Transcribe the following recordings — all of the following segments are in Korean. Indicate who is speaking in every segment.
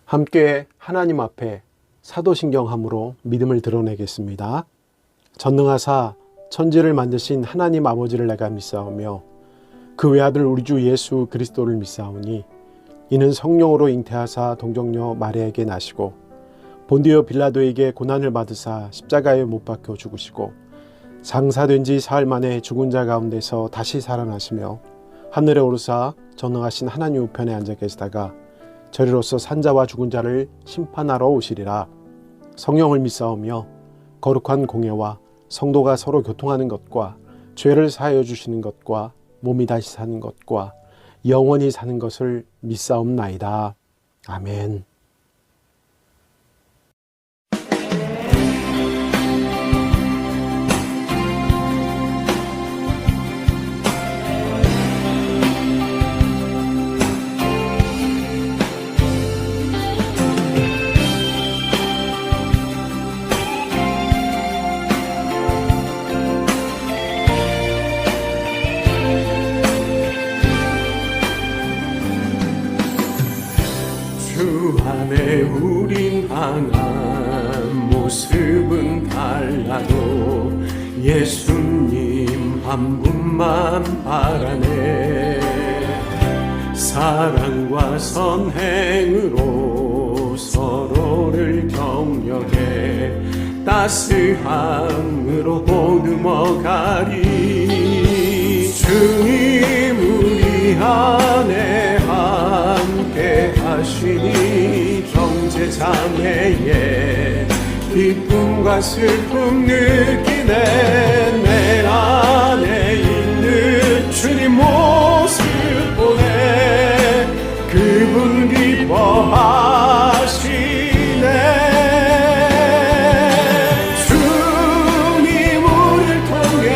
Speaker 1: 함께 하나님 앞에 사도신경함으로 믿음을 드러내겠습니다. 전능하사 천지를 만드신 하나님 아버지를 내가 믿사오며 그 외아들 우리 주 예수 그리스도를 믿사오니 이는 성령으로 잉태하사 동정녀 마리아에게 나시고 본디오 빌라도에게 고난을 받으사 십자가에 못 박혀 죽으시고 장사된 지 사흘 만에 죽은 자 가운데서 다시 살아나시며 하늘에 오르사 전능하신 하나님 우편에 앉아 계시다가 저리로서 산자와 죽은 자를 심판하러 오시리라. 성령을 믿사오며 거룩한 공예와 성도가 서로 교통하는 것과 죄를 사하여 주시는 것과 몸이 다시 사는 것과 영원히 사는 것을 믿사옵나이다. 아멘.
Speaker 2: 주 안에 우린 하나 모습은 달라도 예수님 한 분만 바라네. 사랑과 선행으로 서로를 격려해 따스함으로 보듬어 가리. 주님 우리 안에 함께 하시니 형제자매의 기쁨과 슬픔 느끼네. 내 안에 있는 주님 모습 보네. 그분 기뻐하시네. 주님 우리를 통해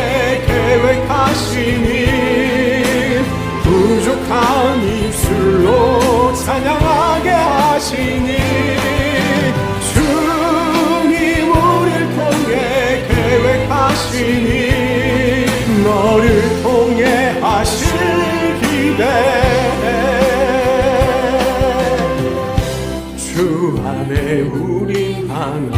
Speaker 2: 계획하시니 부족한 입술로 찬양하게 하시니. 주님 우리를 통해 계획하시니 너를 통해 하실 기대. 주 안에 우린 하나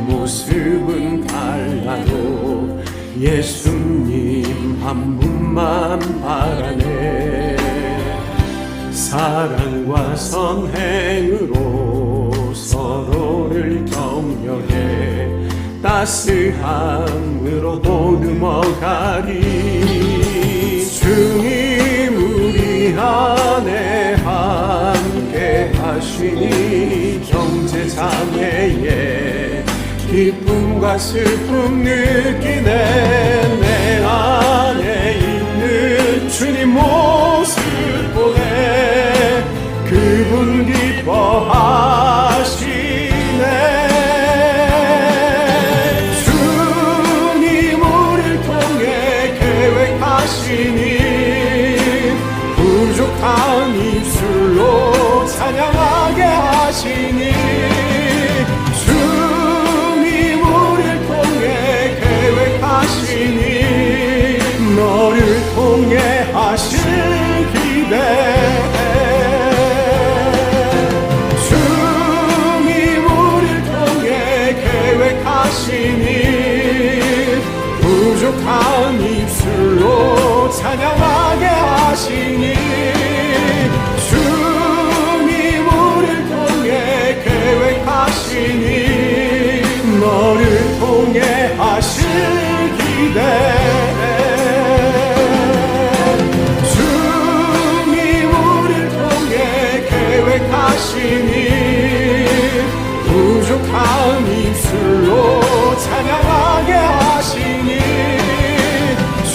Speaker 2: 모습은 달라도 예수님 한 분만 바라네. 사랑과 선행으로 서로를 격려해 따스함으로 보듬어 가리. 주님 우리 안에 함께 하시니 형제자매의 기쁨과 슬픔 느끼네. 내 안에 있는 주님 모습 보네. 그분 기뻐하시네. 주님 우리를 통해 계획하시니 부족한 입술로 찬양하게 하시니. 주님 우리를 통해 계획하시니 너를 통해 하실 기대. 주님 우리를 통해 계획하시니 부족한 입술로 찬양하게 하시니. 주님 우리를 통해 계획하시니 너를 통해 하실 기대. 주님 우리를 통해 계획하시니 부족한 입술로 찬양하게 하시니.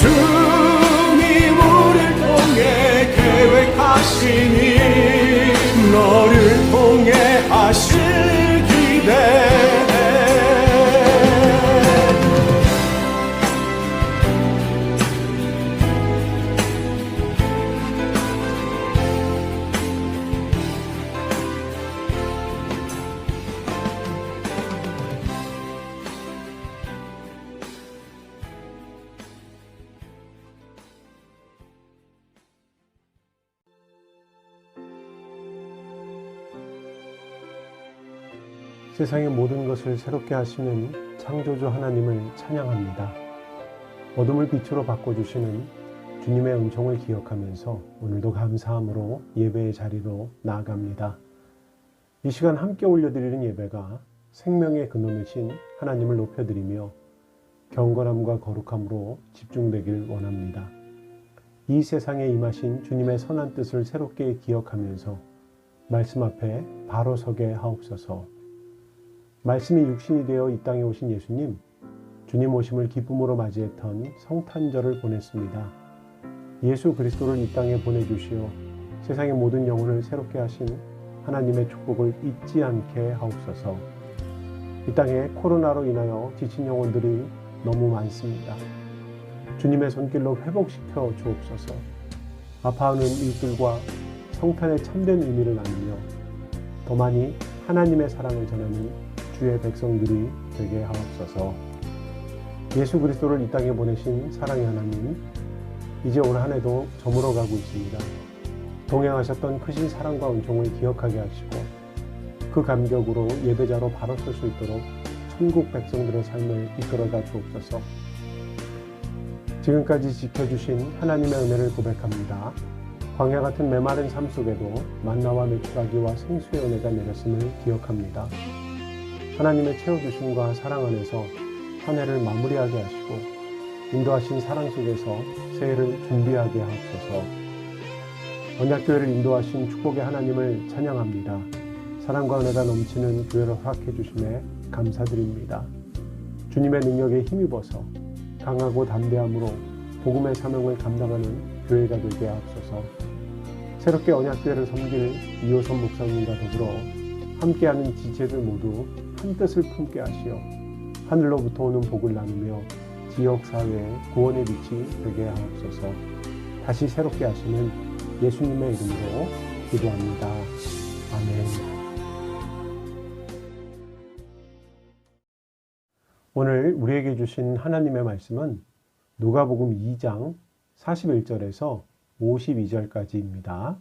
Speaker 2: 주님 우리를 통해 계획하시니 너를 통해 하실 기대.
Speaker 1: 세상의 모든 것을 새롭게 하시는 창조주 하나님을 찬양합니다. 어둠을 빛으로 바꿔주시는 주님의 은총을 기억하면서 오늘도 감사함으로 예배의 자리로 나아갑니다. 이 시간 함께 올려드리는 예배가 생명의 근원이신 하나님을 높여드리며 경건함과 거룩함으로 집중되길 원합니다. 이 세상에 임하신 주님의 선한 뜻을 새롭게 기억하면서 말씀 앞에 바로 서게 하옵소서. 말씀이 육신이 되어 이 땅에 오신 예수님, 주님 오심을 기쁨으로 맞이했던 성탄절을 보냈습니다. 예수 그리스도를 이 땅에 보내주시어 세상의 모든 영혼을 새롭게 하신 하나님의 축복을 잊지 않게 하옵소서. 이 땅에 코로나로 인하여 지친 영혼들이 너무 많습니다. 주님의 손길로 회복시켜 주옵소서. 아파하는 이들과 성탄의 참된 의미를 나누며 더 많이 하나님의 사랑을 전하는 주의 백성들이 되게 하옵소서. 예수 그리스도를 이 땅에 보내신 사랑의 하나님, 이제 올 한 해도 저물어 가고 있습니다. 동행하셨던 크신 사랑과 은총을 기억하게 하시고 그 감격으로 예배자로 바로 설 수 있도록 천국 백성들의 삶을 이끌어가 주옵소서. 지금까지 지켜주신 하나님의 은혜를 고백합니다. 광야 같은 메마른 삶 속에도 만나와 메추라기와 생수의 은혜가 내렸음을 기억합니다. 하나님의 채워주심과 사랑 안에서 한 해를 마무리하게 하시고 인도하신 사랑 속에서 새해를 준비하게 하옵소서. 언약교회를 인도하신 축복의 하나님을 찬양합니다. 사랑과 은혜가 넘치는 교회를 허락해 주심에 감사드립니다. 주님의 능력에 힘입어서 강하고 담대함으로 복음의 사명을 감당하는 교회가 되게 하옵소서. 새롭게 언약교회를 섬길 이호선 목사님과 더불어 함께하는 지체들 모두 한 뜻을 품게 하시어 하늘로부터 오는 복을 나누며 지역사회의 구원의 빛이 되게 하옵소서. 다시 새롭게 하시는 예수님의 이름으로 기도합니다. 아멘. 오늘 우리에게 주신 하나님의 말씀은 누가복음 2장 41절에서 52절까지입니다.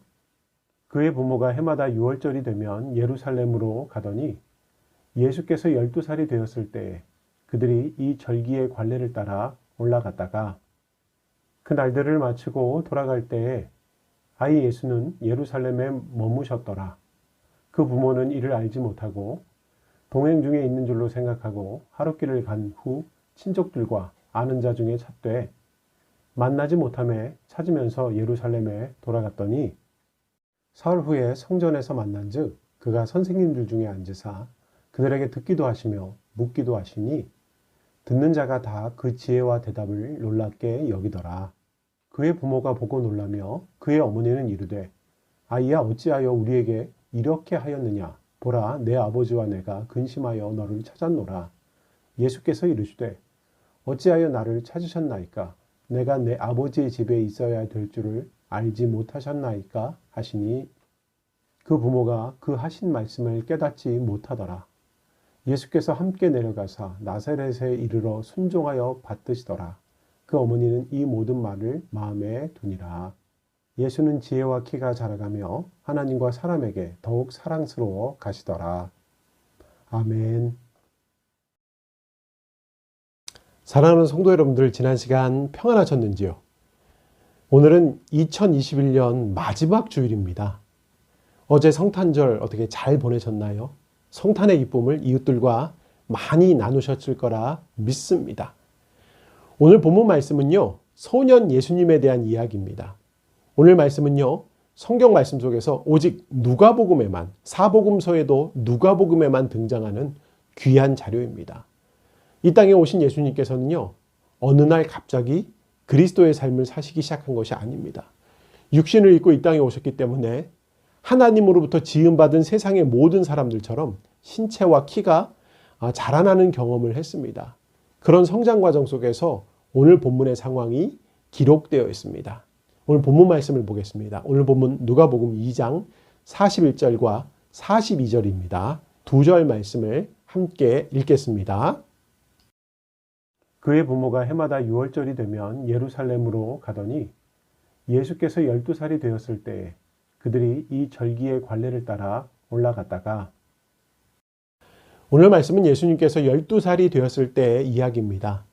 Speaker 1: 그의 부모가 해마다 6월절이 되면 예루살렘으로 가더니 예수께서 12살이 되었을 때에 그들이 이 절기의 관례를 따라 올라갔다가 그 날들을 마치고 돌아갈 때에 아이 예수는 예루살렘에 머무셨더라. 그 부모는 이를 알지 못하고 동행 중에 있는 줄로 생각하고 하루길을 간 후 친족들과 아는 자 중에 찾되 만나지 못함에 찾으면서 예루살렘에 돌아갔더니 사흘 후에 성전에서 만난즉 그가 선생님들 중에 앉으사 그들에게 듣기도 하시며 묻기도 하시니 듣는 자가 다 그 지혜와 대답을 놀랍게 여기더라. 그의 부모가 보고 놀라며 그의 어머니는 이르되 아이야 어찌하여 우리에게 이렇게 하였느냐. 보라 내 아버지와 내가 근심하여 너를 찾았노라. 예수께서 이르시되 어찌하여 나를 찾으셨나이까. 내가 내 아버지의 집에 있어야 될 줄을 알지 못하셨나이까 하시니 그 부모가 그 하신 말씀을 깨닫지 못하더라. 예수께서 함께 내려가사 나사렛에 이르러 순종하여 받드시더라. 그 어머니는 이 모든 말을 마음에 두니라. 예수는 지혜와 키가 자라가며 하나님과 사람에게 더욱 사랑스러워 가시더라. 아멘. 사랑하는 성도 여러분들, 지난 시간 평안하셨는지요? 오늘은 2021년 마지막 주일입니다. 어제 성탄절 어떻게 잘 보내셨나요? 성탄의 기쁨을 이웃들과 많이 나누셨을 거라 믿습니다. 오늘 본문 말씀은요, 소년 예수님에 대한 이야기입니다. 오늘 말씀은요, 성경 말씀 속에서 오직 누가복음에만, 사복음서에도 누가복음에만 등장하는 귀한 자료입니다. 이 땅에 오신 예수님께서는요, 어느 날 갑자기 그리스도의 삶을 사시기 시작한 것이 아닙니다. 육신을 입고 이 땅에 오셨기 때문에 하나님으로부터 지음받은 세상의 모든 사람들처럼 신체와 키가 자라나는 경험을 했습니다. 그런 성장 과정 속에서 오늘 본문의 상황이 기록되어 있습니다. 오늘 본문 말씀을 보겠습니다. 오늘 본문 누가복음 2장 41절과 42절입니다. 두 절 말씀을 함께 읽겠습니다. 그의 부모가 해마다 6월절이 되면 예루살렘으로 가더니 예수께서 12살이 되었을 때에 그들이 이 절기의 관례를 따라 올라갔다가 오늘 말씀은 예수님께서 12살이 되었을 때의 이야기입니다.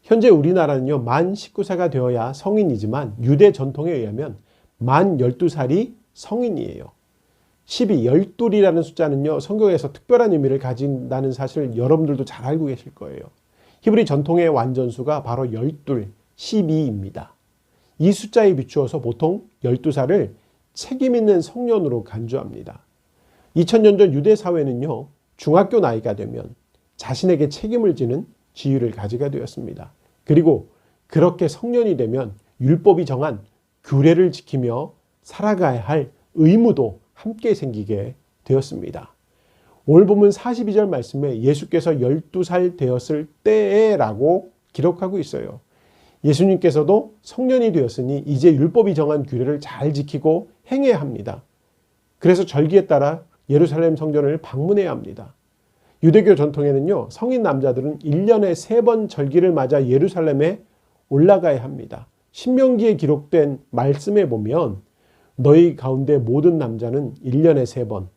Speaker 1: 현재 우리나라는요, 만 19세가 되어야 성인이지만 유대 전통에 의하면 만 12살이 성인이에요. 12이라는 숫자는요, 성경에서 특별한 의미를 가진다는 사실을 여러분들도 잘 알고 계실 거예요. 히브리 전통의 완전수가 바로 12입니다. 이 숫자에 비추어서 보통 12살을 책임 있는 청년으로 간주합니다. 2000년 전 유대 사회는요, 중학교 나이가 되면 자신에게 책임을 지는 지위를 가지게 되었습니다. 그리고 그렇게 성년이 되면 율법이 정한 규례를 지키며 살아가야 할 의무도 함께 생기게 되었습니다. 오늘 본문 42절 말씀에 예수께서 12살 되었을 때에라고 기록하고 있어요. 예수님께서도 성년이 되었으니 이제 율법이 정한 규례를 잘 지키고 행해야 합니다. 그래서 절기에 따라 예루살렘 성전을 방문해야 합니다. 유대교 전통에는요, 성인 남자들은 1년에 3번 절기를 맞아 예루살렘에 올라가야 합니다. 신명기에 기록된 말씀에 보면 너희 가운데 모든 남자는 1년에 3번,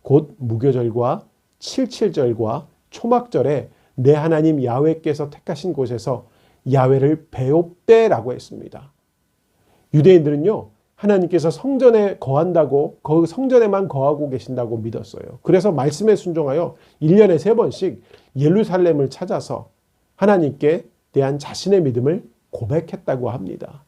Speaker 1: 곧 무교절과 77절과 초막절에 내 하나님 야훼께서 택하신 곳에서 야훼를 배웁되라고 했습니다. 유대인들은요, 하나님께서 성전에 거한다고, 그 성전에만 거하고 계신다고 믿었어요. 그래서 말씀에 순종하여 1년에 3번씩 예루살렘을 찾아서 하나님께 대한 자신의 믿음을 고백했다고 합니다.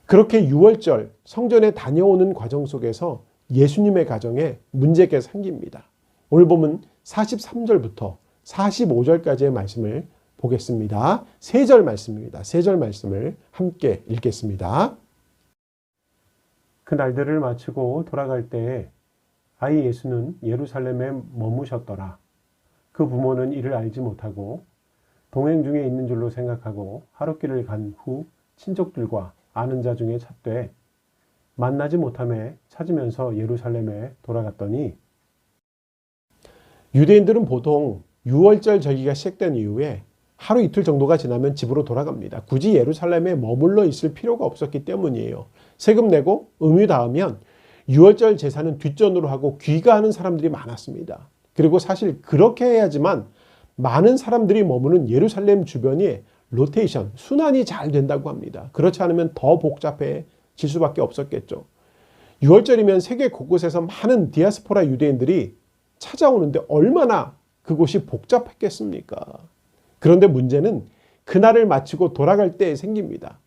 Speaker 1: 그렇게 6월절 성전에 다녀오는 과정 속에서 예수님의 가정에 문제가 생깁니다. 오늘 보면 43절부터 45절까지의 말씀을 보겠습니다. 3절 말씀입니다. 3절 말씀을 함께 읽겠습니다. 그 날들을 마치고 돌아갈 때에 아이 예수는 예루살렘에 머무셨더라. 그 부모는 이를 알지 못하고 동행 중에 있는 줄로 생각하고 하룻길을 간 후 친족들과 아는 자 중에 찾되 만나지 못함에 찾으면서 예루살렘에 돌아갔더니, 유대인들은 보통 6월절 절기가 시작된 이후에 하루 이틀 정도가 지나면 집으로 돌아갑니다. 굳이 예루살렘에 머물러 있을 필요가 없었기 때문이에요. 세금 내고 음유 닿으면 6월절 제사는 뒷전으로 하고 귀가하는 사람들이 많았습니다. 그리고 사실 그렇게 해야지만 많은 사람들이 머무는 예루살렘 주변이 로테이션, 순환이 잘 된다고 합니다. 그렇지 않으면 더 복잡해질 수밖에 없었겠죠. 6월절이면 세계 곳곳에서 많은 디아스포라 유대인들이 찾아오는데 얼마나 그곳이 복잡했겠습니까? 그런데 문제는 그날을 마치고 돌아갈 때 생깁니다.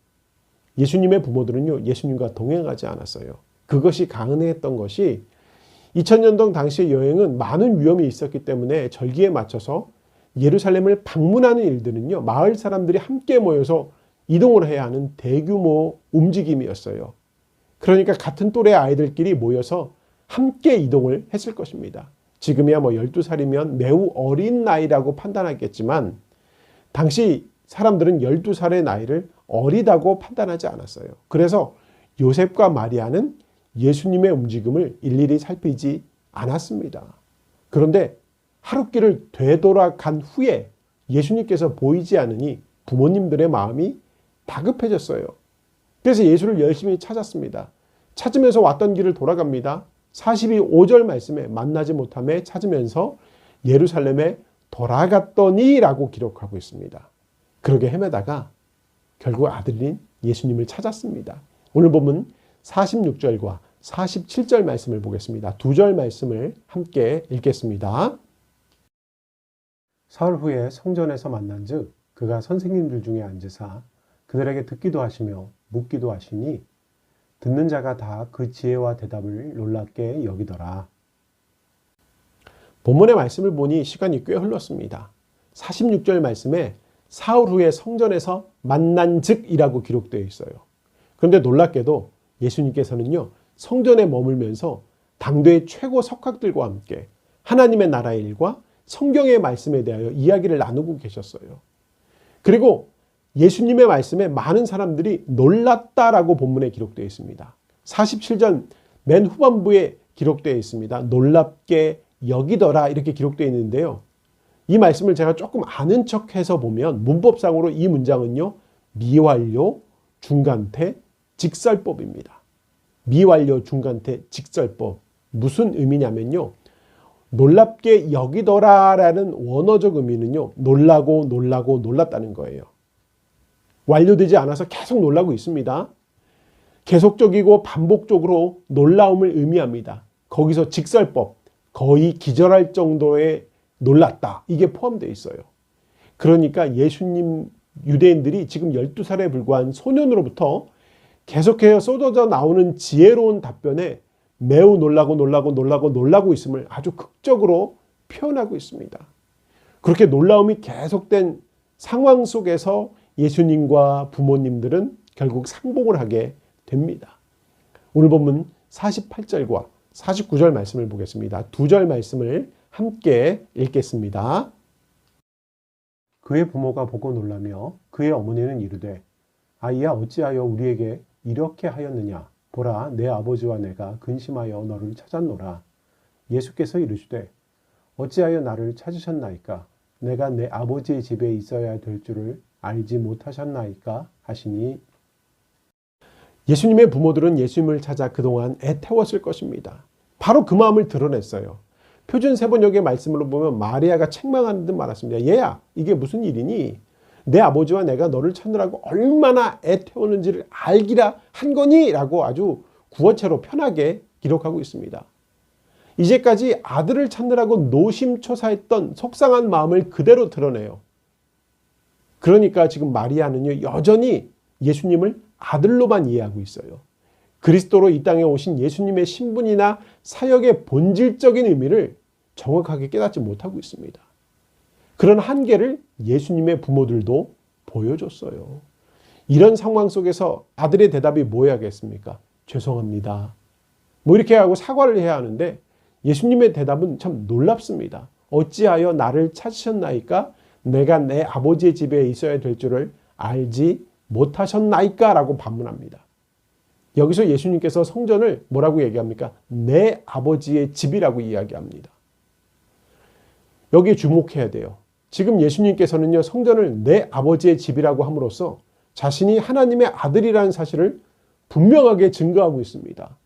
Speaker 1: 예수님의 부모들은요, 예수님과 동행하지 않았어요. 그것이 가능했던 것이 2000년경 당시의 여행은 많은 위험이 있었기 때문에 절기에 맞춰서 예루살렘을 방문하는 일들은요, 마을 사람들이 함께 모여서 이동을 해야 하는 대규모 움직임이었어요. 그러니까 같은 또래 아이들끼리 모여서 함께 이동을 했을 것입니다. 지금이야 12살이면 매우 어린 나이라고 판단하겠지만 당시 사람들은 12살의 나이를 어리다고 판단하지 않았어요. 그래서 요셉과 마리아는 예수님의 움직임을 일일이 살피지 않았습니다. 그런데 하룻길을 되돌아간 후에 예수님께서 보이지 않으니 부모님들의 마음이 다급해졌어요. 그래서 예수를 열심히 찾았습니다. 찾으면서 왔던 길을 돌아갑니다. 45절 말씀에 만나지 못함에 찾으면서 예루살렘에 돌아갔더니 라고 기록하고 있습니다. 그러게 헤매다가 결국 아들인 예수님을 찾았습니다. 오늘 보면 46절과 47절 말씀을 보겠습니다. 2절 말씀을 함께 읽겠습니다. 사흘 후에 성전에서 만난즉 그가 선생님들 중에 앉으사 그들에게 듣기도 하시며 묻기도 하시니 듣는 자가 다 그 지혜와 대답을 놀랍게 여기더라. 본문의 말씀을 보니 시간이 꽤 흘렀습니다. 46절 말씀에 사흘 후에 성전에서 만난즉이라고 기록되어 있어요. 그런데 놀랍게도 예수님께서는요, 성전에 머물면서 당대의 최고 석학들과 함께 하나님의 나라의 일과 성경의 말씀에 대하여 이야기를 나누고 계셨어요. 그리고 예수님의 말씀에 많은 사람들이 놀랐다라고 본문에 기록되어 있습니다. 47절 맨 후반부에 기록되어 있습니다. 놀랍게 여기더라 이렇게 기록되어 있는데요. 이 말씀을 제가 조금 아는 척해서 보면 문법상으로 이 문장은요, 미완료, 중간태, 직설법입니다. 미완료, 중간태, 직설법. 무슨 의미냐면요, 놀랍게 여기더라라는 원어적 의미는요, 놀라고 놀라고 놀랐다는 거예요. 완료되지 않아서 계속 놀라고 있습니다. 계속적이고 반복적으로 놀라움을 의미합니다. 거기서 직설법, 거의 기절할 정도의 놀랐다, 이게 포함되어 있어요. 그러니까 예수님, 유대인들이 지금 12살에 불과한 소년으로부터 계속해서 쏟아져 나오는 지혜로운 답변에 매우 놀라고 있음을 아주 극적으로 표현하고 있습니다. 그렇게 놀라움이 계속된 상황 속에서 예수님과 부모님들은 결국 상봉을 하게 됩니다. 오늘 본문 48절과 49절 말씀을 보겠습니다. 두 절 말씀을 함께 읽겠습니다. 그의 부모가 보고 놀라며 그의 어머니는 이르되 아이야 어찌하여 우리에게 이렇게 하였느냐 보라 내 아버지와 내가 근심하여 너를 찾았노라. 예수께서 이르시되 어찌하여 나를 찾으셨나이까 내가 내 아버지의 집에 있어야 될 줄을 알지 못하셨나이까 하시니. 예수님의 부모들은 예수님을 찾아 그동안 애태웠을 것입니다. 바로 그 마음을 드러냈어요. 표준 세번역의 말씀으로 보면 마리아가 책망하는 듯 말았습니다. 얘야 이게 무슨 일이니? 내 아버지와 내가 너를 찾느라고 얼마나 애태웠는지를 알기라 한 거니? 라고 아주 구어체로 편하게 기록하고 있습니다. 이제까지 아들을 찾느라고 노심초사했던 속상한 마음을 그대로 드러내요. 그러니까 지금 마리아는요, 여전히 예수님을 아들로만 이해하고 있어요. 그리스도로 이 땅에 오신 예수님의 신분이나 사역의 본질적인 의미를 정확하게 깨닫지 못하고 있습니다. 그런 한계를 예수님의 부모들도 보여줬어요. 이런 상황 속에서 아들의 대답이 뭐야겠습니까? 죄송합니다. 뭐 이렇게 하고 사과를 해야 하는데 예수님의 대답은 참 놀랍습니다. 어찌하여 나를 찾으셨나이까? 내가 내 아버지의 집에 있어야 될 줄을 알지 못하셨나이까? 라고 반문합니다. 여기서 예수님께서 성전을 뭐라고 얘기합니까? 내 아버지의 집이라고 이야기합니다. 여기에 주목해야 돼요. 지금 예수님께서는요, 성전을 내 아버지의 집이라고 함으로써 자신이 하나님의 아들이라는 사실을 분명하게 증거하고 있습니다.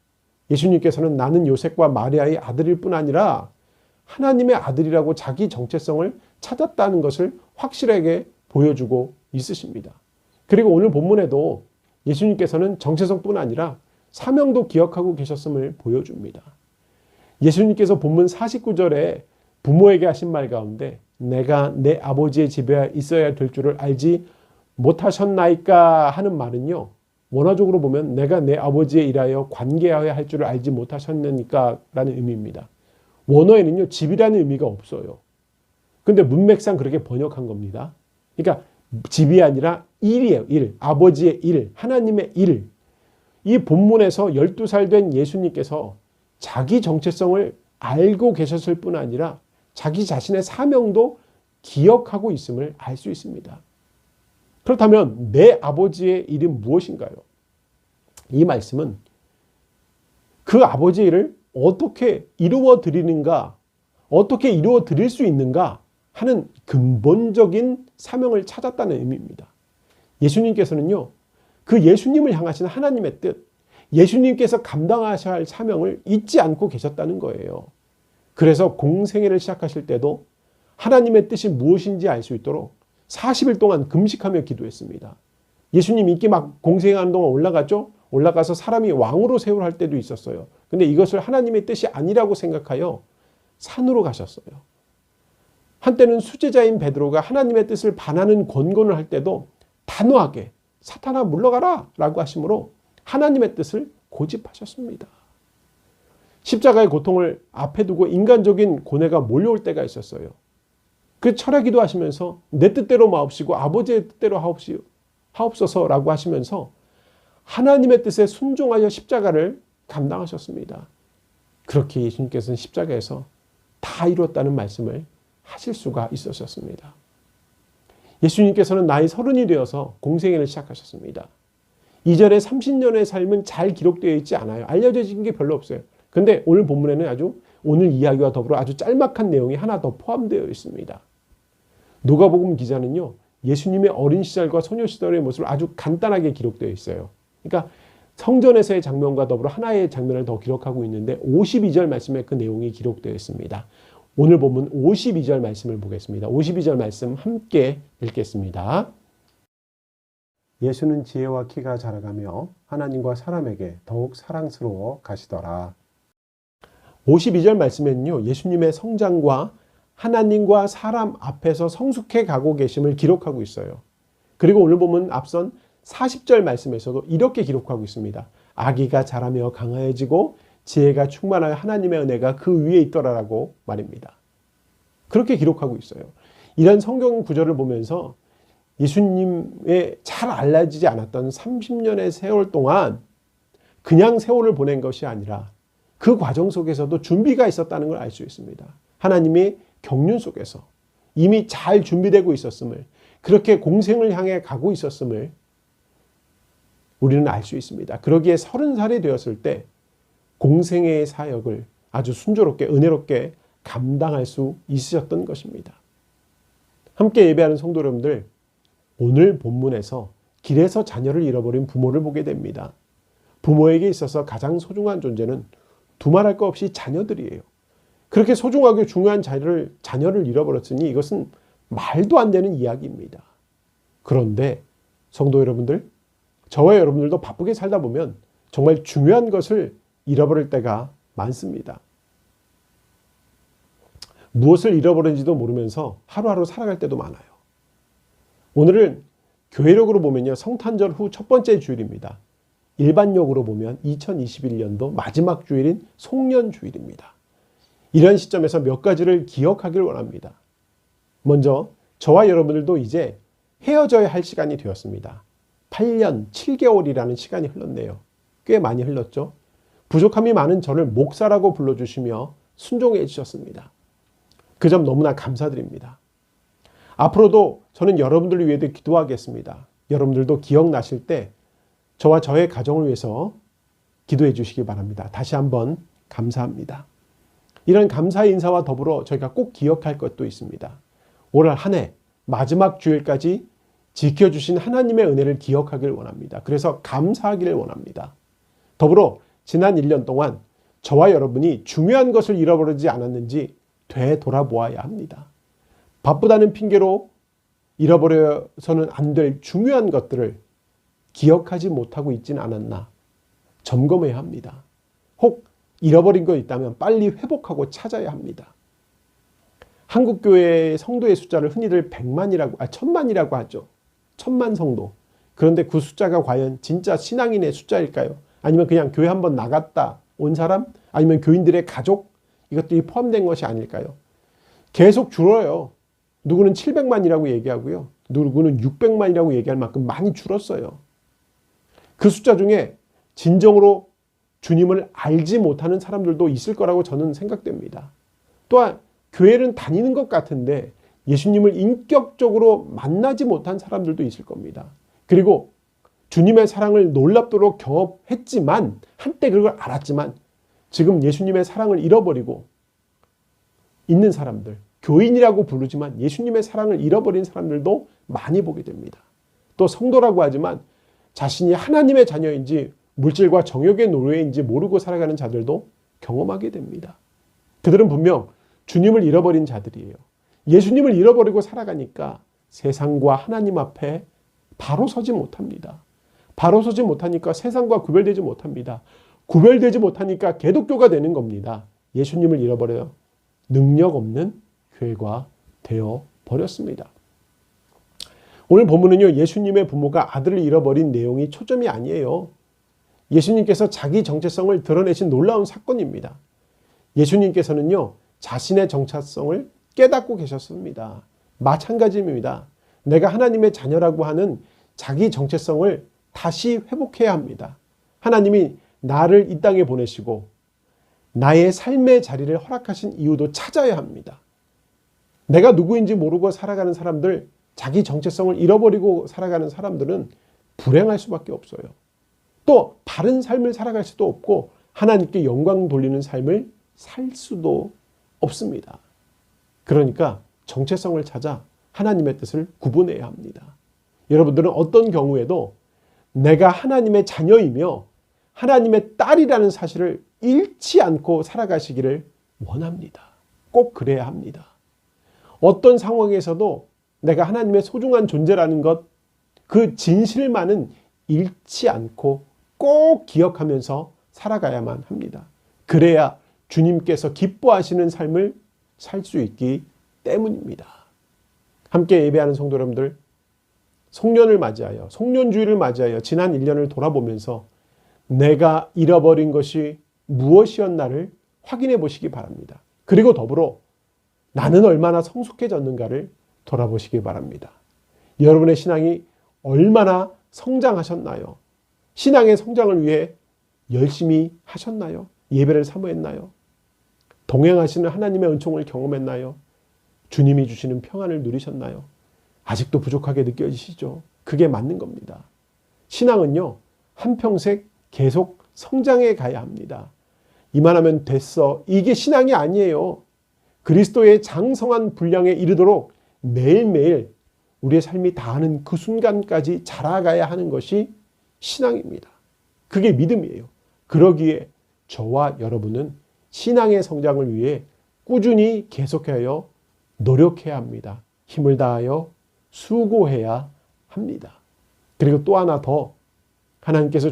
Speaker 1: 예수님께서는 나는 요셉과 마리아의 아들일 뿐 아니라 하나님의 아들이라고 자기 정체성을 찾았다는 것을 확실하게 보여주고 있으십니다. 그리고 오늘 본문에도 예수님께서는 정체성뿐 아니라 사명도 기억하고 계셨음을 보여줍니다. 예수님께서 본문 49절에 부모에게 하신 말 가운데 내가 내 아버지의 집에 있어야 될 줄을 알지 못하셨나이까 하는 말은요, 원어적으로 보면 내가 내 아버지에 일하여 관계하여야 할 줄을 알지 못하셨느니까 라는 의미입니다. 원어에는요, 집이라는 의미가 없어요. 근데 문맥상 그렇게 번역한 겁니다. 그러니까 집이 아니라 일이에요. 일. 아버지의 일. 하나님의 일. 이 본문에서 12살 된 예수님께서 자기 정체성을 알고 계셨을 뿐 아니라 자기 자신의 사명도 기억하고 있음을 알 수 있습니다. 그렇다면 내 아버지의 일은 무엇인가요? 이 말씀은 그 아버지의 일을 어떻게 이루어 드리는가, 어떻게 이루어 드릴 수 있는가 하는 근본적인 사명을 찾았다는 의미입니다. 예수님께서는요, 그 예수님을 향하신 하나님의 뜻, 예수님께서 감당하셔야 할 사명을 잊지 않고 계셨다는 거예요. 그래서 공생애를 시작하실 때도 하나님의 뜻이 무엇인지 알 수 있도록 40일 동안 금식하며 기도했습니다. 예수님 인기 막 공생하는 동안 올라갔죠? 올라가서 사람이 왕으로 세우할 때도 있었어요. 근데 이것을 하나님의 뜻이 아니라고 생각하여 산으로 가셨어요. 한때는 수제자인 베드로가 하나님의 뜻을 반하는 권고를 할 때도 단호하게 사탄아 물러가라 라고 하심으로 하나님의 뜻을 고집하셨습니다. 십자가의 고통을 앞에 두고 인간적인 고뇌가 몰려올 때가 있었어요. 그 철야 기도하시면서 내 뜻대로 마옵시고 아버지의 뜻대로 하옵소서라고 하시면서 하나님의 뜻에 순종하여 십자가를 감당하셨습니다. 그렇게 예수님께서는 십자가에서 다 이루었다는 말씀을 하실 수가 있으셨습니다. 예수님께서는 나이 30이 되어서 공생애를 시작하셨습니다. 이전에 30년의 삶은 잘 기록되어 있지 않아요. 알려진 게 별로 없어요. 근데 오늘 본문에는 아주 오늘 이야기와 더불어 아주 짤막한 내용이 하나 더 포함되어 있습니다. 누가복음 기자는요, 예수님의 어린 시절과 소녀 시절의 모습을 아주 간단하게 기록되어 있어요. 그러니까 성전에서의 장면과 더불어 하나의 장면을 더 기록하고 있는데 52절 말씀에 그 내용이 기록되어 있습니다. 오늘 본문 52절 말씀을 보겠습니다. 52절 말씀 함께 읽겠습니다. 예수는 지혜와 키가 자라가며 하나님과 사람에게 더욱 사랑스러워 가시더라. 52절 말씀에는요, 예수님의 성장과 하나님과 사람 앞에서 성숙해 가고 계심을 기록하고 있어요. 그리고 오늘 보면 앞선 40절 말씀에서도 이렇게 기록하고 있습니다. 아기가 자라며 강화해지고 지혜가 충만하여 하나님의 은혜가 그 위에 있더라라고 말입니다. 그렇게 기록하고 있어요. 이런 성경 구절을 보면서 예수님의 잘 알려지지 않았던 30년의 세월 동안 그냥 세월을 보낸 것이 아니라 그 과정 속에서도 준비가 있었다는 걸 알 수 있습니다. 하나님이 경륜 속에서 이미 잘 준비되고 있었음을, 그렇게 공생을 향해 가고 있었음을 우리는 알 수 있습니다. 그러기에 30살이 되었을 때 공생의 사역을 아주 순조롭게 은혜롭게 감당할 수 있으셨던 것입니다. 함께 예배하는 성도 여러분들, 오늘 본문에서 길에서 자녀를 잃어버린 부모를 보게 됩니다. 부모에게 있어서 가장 소중한 존재는 두말할 것 없이 자녀들이에요. 그렇게 소중하고 중요한 자녀를 잃어버렸으니 이것은 말도 안 되는 이야기입니다. 그런데 성도 여러분들, 저와 여러분들도 바쁘게 살다 보면 정말 중요한 것을 잃어버릴 때가 많습니다. 무엇을 잃어버린지도 모르면서 하루하루 살아갈 때도 많아요. 오늘은 교회력으로 보면요, 성탄절 후 첫 번째 주일입니다. 일반력으로 보면 2021년도 마지막 주일인 송년 주일입니다. 이런 시점에서 몇 가지를 기억하길 원합니다. 먼저 저와 여러분들도 이제 헤어져야 할 시간이 되었습니다. 8년 7개월이라는 시간이 흘렀네요. 꽤 많이 흘렀죠. 부족함이 많은 저를 목사라고 불러주시며 순종해 주셨습니다. 그 점 너무나 감사드립니다. 앞으로도 저는 여러분들을 위해 기도하겠습니다. 여러분들도 기억나실 때 저와 저의 가정을 위해서 기도해 주시기 바랍니다. 다시 한번 감사합니다. 이런 감사의 인사와 더불어 저희가 꼭 기억할 것도 있습니다. 올 한 해 마지막 주일까지 지켜주신 하나님의 은혜를 기억하길 원합니다. 그래서 감사하기를 원합니다. 더불어 지난 1년 동안 저와 여러분이 중요한 것을 잃어버리지 않았는지 되돌아보아야 합니다. 바쁘다는 핑계로 잃어버려서는 안 될 중요한 것들을 기억하지 못하고 있지는 않았나 점검해야 합니다. 혹 잃어버린 거 있다면 빨리 회복하고 찾아야 합니다. 한국교회의 성도의 숫자를 흔히들 1000만이라고 하죠. 1000만 성도. 그런데 그 숫자가 과연 진짜 신앙인의 숫자일까요? 아니면 그냥 교회 한번 나갔다 온 사람? 아니면 교인들의 가족? 이것들이 포함된 것이 아닐까요? 계속 줄어요. 누구는 700만이라고 얘기하고요. 누구는 600만이라고 얘기할 만큼 많이 줄었어요. 그 숫자 중에 진정으로 주님을 알지 못하는 사람들도 있을 거라고 저는 생각됩니다. 또한 교회는 다니는 것 같은데 예수님을 인격적으로 만나지 못한 사람들도 있을 겁니다. 그리고 주님의 사랑을 놀랍도록 경험했지만, 한때 그걸 알았지만 지금 예수님의 사랑을 잃어버리고 있는 사람들, 교인이라고 부르지만 예수님의 사랑을 잃어버린 사람들도 많이 보게 됩니다. 또 성도라고 하지만 자신이 하나님의 자녀인지 물질과 정욕의 노예인지 모르고 살아가는 자들도 경험하게 됩니다. 그들은 분명 주님을 잃어버린 자들이에요. 예수님을 잃어버리고 살아가니까 세상과 하나님 앞에 바로 서지 못합니다. 바로 서지 못하니까 세상과 구별되지 못합니다. 구별되지 못하니까 개독교가 되는 겁니다. 예수님을 잃어버려 능력 없는 교회가 되어 버렸습니다. 오늘 본문은요, 예수님의 부모가 아들을 잃어버린 내용이 초점이 아니에요. 예수님께서 자기 정체성을 드러내신 놀라운 사건입니다. 예수님께서는요, 자신의 정체성을 깨닫고 계셨습니다. 마찬가지입니다. 내가 하나님의 자녀라고 하는 자기 정체성을 다시 회복해야 합니다. 하나님이 나를 이 땅에 보내시고 나의 삶의 자리를 허락하신 이유도 찾아야 합니다. 내가 누구인지 모르고 살아가는 사람들, 자기 정체성을 잃어버리고 살아가는 사람들은 불행할 수밖에 없어요. 또 바른 삶을 살아갈 수도 없고 하나님께 영광 돌리는 삶을 살 수도 없습니다. 그러니까 정체성을 찾아 하나님의 뜻을 구분해야 합니다. 여러분들은 어떤 경우에도 내가 하나님의 자녀이며 하나님의 딸이라는 사실을 잃지 않고 살아가시기를 원합니다. 꼭 그래야 합니다. 어떤 상황에서도 내가 하나님의 소중한 존재라는 것, 그 진실만은 잃지 않고 꼭 기억하면서 살아가야만 합니다. 그래야 주님께서 기뻐하시는 삶을 살 수 있기 때문입니다. 함께 예배하는 성도 여러분들, 송년을 맞이하여, 송년주일을 맞이하여 지난 1년을 돌아보면서 내가 잃어버린 것이 무엇이었나를 확인해 보시기 바랍니다. 그리고 더불어 나는 얼마나 성숙해졌는가를 돌아보시기 바랍니다. 여러분의 신앙이 얼마나 성장하셨나요? 신앙의 성장을 위해 열심히 하셨나요? 예배를 사모했나요? 동행하시는 하나님의 은총을 경험했나요? 주님이 주시는 평안을 누리셨나요? 아직도 부족하게 느껴지시죠? 그게 맞는 겁니다. 신앙은요, 한평생 계속 성장해 가야 합니다. 이만하면 됐어. 이게 신앙이 아니에요. 그리스도의 장성한 분량에 이르도록 매일매일 우리의 삶이 다하는 그 순간까지 자라가야 하는 것이 신앙입니다. 그게 믿음이에요. 그러기에 저와 여러분은 신앙의 성장을 위해 꾸준히 계속하여 노력해야 합니다. 힘을 다하여 수고해야 합니다. 그리고 또 하나 더, 하나님께서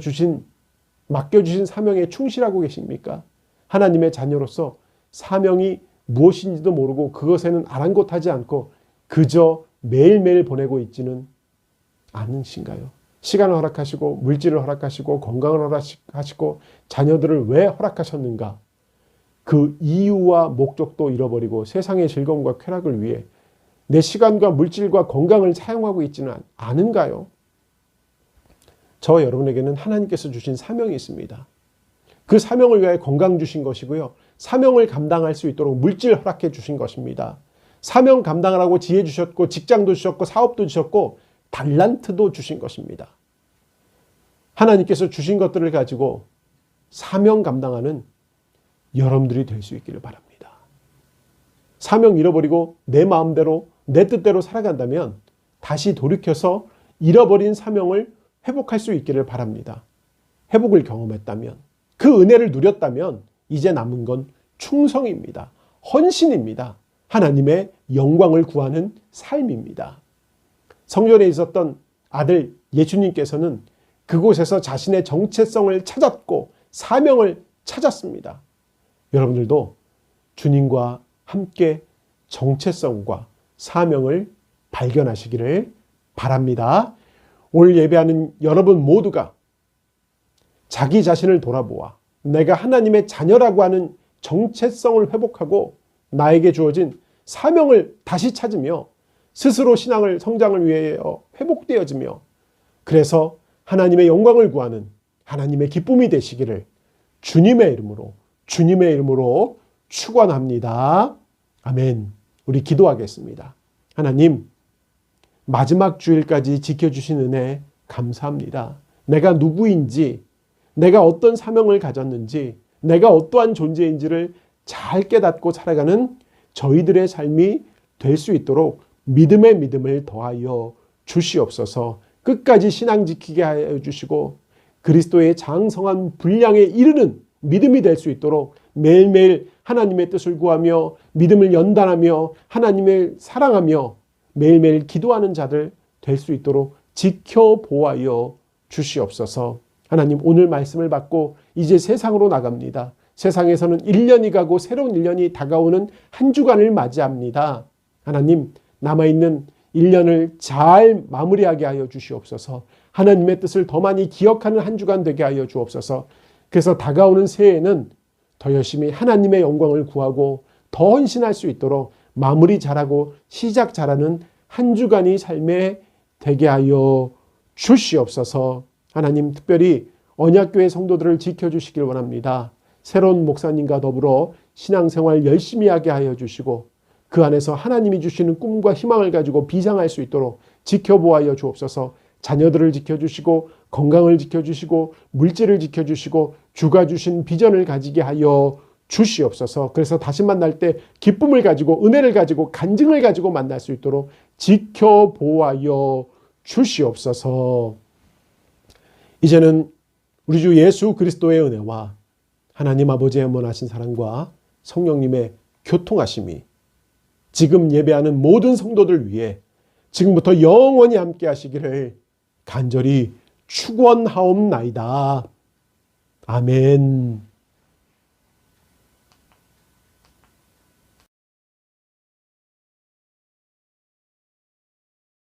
Speaker 1: 맡겨주신 사명에 충실하고 계십니까? 하나님의 자녀로서 사명이 무엇인지도 모르고 그것에는 아랑곳하지 않고 그저 매일매일 보내고 있지는 않으신가요? 시간을 허락하시고 물질을 허락하시고 건강을 허락하시고 자녀들을 왜 허락하셨는가? 그 이유와 목적도 잃어버리고 세상의 즐거움과 쾌락을 위해 내 시간과 물질과 건강을 사용하고 있지는 않은가요? 저와 여러분에게는 하나님께서 주신 사명이 있습니다. 그 사명을 위하여 건강 주신 것이고요. 사명을 감당할 수 있도록 물질 허락해 주신 것입니다. 사명 감당하라고 지혜 주셨고 직장도 주셨고 사업도 주셨고 달란트도 주신 것입니다. 하나님께서 주신 것들을 가지고 사명 감당하는 여러분들이 될 수 있기를 바랍니다. 사명 잃어버리고 내 마음대로 내 뜻대로 살아간다면 다시 돌이켜서 잃어버린 사명을 회복할 수 있기를 바랍니다. 회복을 경험했다면, 그 은혜를 누렸다면 이제 남은 건 충성입니다. 헌신입니다. 하나님의 영광을 구하는 삶입니다. 성전에 있었던 아들 예수님께서는 그곳에서 자신의 정체성을 찾았고 사명을 찾았습니다. 여러분들도 주님과 함께 정체성과 사명을 발견하시기를 바랍니다. 오늘 예배하는 여러분 모두가 자기 자신을 돌아보아 내가 하나님의 자녀라고 하는 정체성을 회복하고 나에게 주어진 사명을 다시 찾으며 스스로 신앙을 성장을 위하여 회복되어지며 그래서 하나님의 영광을 구하는 하나님의 기쁨이 되시기를 주님의 이름으로 축원합니다. 아멘. 우리 기도하겠습니다. 하나님, 마지막 주일까지 지켜주신 은혜 감사합니다. 내가 누구인지, 내가 어떤 사명을 가졌는지, 내가 어떠한 존재인지를 잘 깨닫고 살아가는 저희들의 삶이 될 수 있도록 믿음의 믿음을 더하여 주시옵소서. 끝까지 신앙 지키게 하여 주시고 그리스도의 장성한 분량에 이르는 믿음이 될 수 있도록 매일매일 하나님의 뜻을 구하며 믿음을 연단하며 하나님을 사랑하며 매일매일 기도하는 자들 될 수 있도록 지켜보아여 주시옵소서. 하나님, 오늘 말씀을 받고 이제 세상으로 나갑니다. 세상에서는 1년이 가고 새로운 1년이 다가오는 한 주간을 맞이합니다. 하나님, 남아있는 1년을 잘 마무리하게 하여 주시옵소서. 하나님의 뜻을 더 많이 기억하는 한 주간 되게 하여 주옵소서. 그래서 다가오는 새해에는 더 열심히 하나님의 영광을 구하고 더 헌신할 수 있도록 마무리 잘하고 시작 잘하는 한 주간이 삶에 되게 하여 주시옵소서. 하나님, 특별히 언약교회 성도들을 지켜주시길 원합니다. 새로운 목사님과 더불어 신앙생활 열심히 하게 하여 주시고 그 안에서 하나님이 주시는 꿈과 희망을 가지고 비상할 수 있도록 지켜보아여 주옵소서. 자녀들을 지켜주시고 건강을 지켜주시고 물질을 지켜주시고 주가 주신 비전을 가지게 하여 주시옵소서. 그래서 다시 만날 때 기쁨을 가지고 은혜를 가지고 간증을 가지고 만날 수 있도록 지켜보아여 주시옵소서. 이제는 우리 주 예수 그리스도의 은혜와 하나님 아버지의 원하신 사랑과 성령님의 교통하심이 지금 예배하는 모든 성도들 위해 지금부터 영원히 함께 하시기를 간절히 축원하옵나이다. 아멘.